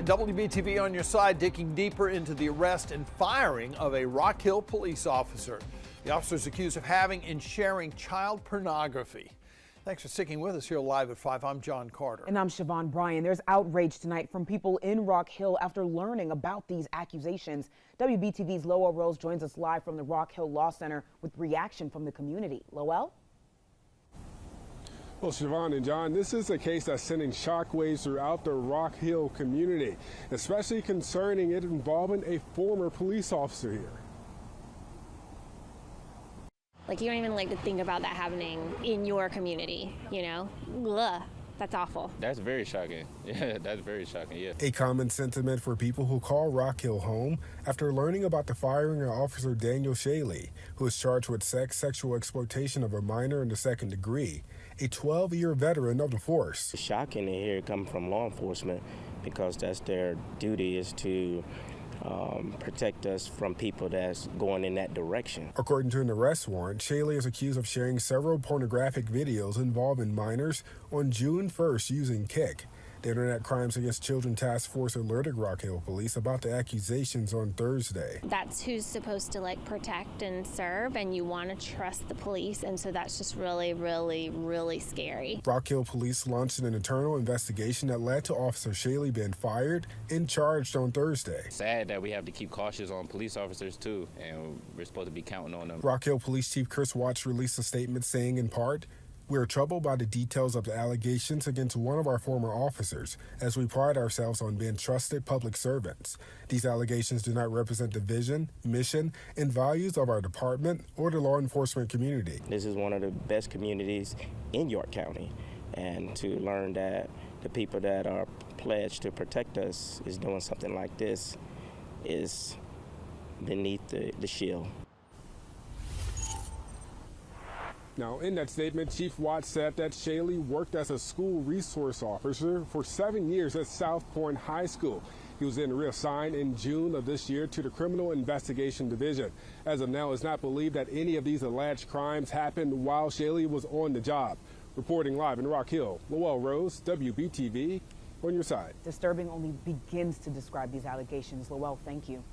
WBTV on your side, digging deeper into the arrest and firing of a Rock Hill police officer. The officer is accused of having and sharing child pornography. Thanks for sticking with us here live at 5. I'm John Carter. And I'm Siobhan Bryan. There's outrage tonight from people in Rock Hill after learning about these accusations. WBTV's Lowell Rose joins us live from the Rock Hill Law Center with reaction from the community. Lowell? Well, Siobhan and John, this is a case that's sending shockwaves throughout the Rock Hill community, especially concerning it involving a former police officer here. Like, you don't even like to think about that happening in your community, you know? Ugh, that's awful. That's very shocking. Yeah, that's very shocking, yeah. A common sentiment for people who call Rock Hill home after learning about the firing of Officer Daniel Shaley, who is charged with sexual exploitation of a minor in the second degree, a 12-year veteran of the force. It's shocking to hear it come from law enforcement because that's their duty, is to protect us from people that's going in that direction. According to an arrest warrant, Shaley is accused of sharing several pornographic videos involving minors on June 1st using Kik. The Internet Crimes Against Children Task Force alerted Rock Hill Police about the accusations on Thursday. That's who's supposed to like protect and serve, and you want to trust the police, and so that's just really, really, really scary. Rock Hill Police launched an internal investigation that led to Officer Shaley being fired and charged on Thursday. Sad that we have to keep cautious on police officers too, and we're supposed to be counting on them. Rock Hill Police Chief Chris Watts released a statement saying, in part, "We are troubled by the details of the allegations against one of our former officers, as we pride ourselves on being trusted public servants. These allegations do not represent the vision, mission, and values of our department or the law enforcement community." This is one of the best communities in York County, and to learn that the people that are pledged to protect us is doing something like this is beneath the shield. Now, in that statement, Chief Watts said that Shaley worked as a school resource officer for 7 years at South Point High School. He was then reassigned in June of this year to the Criminal Investigation Division. As of now, it's not believed that any of these alleged crimes happened while Shaley was on the job. Reporting live in Rock Hill, Lowell Rose, WBTV, on your side. Disturbing only begins to describe these allegations. Lowell, thank you.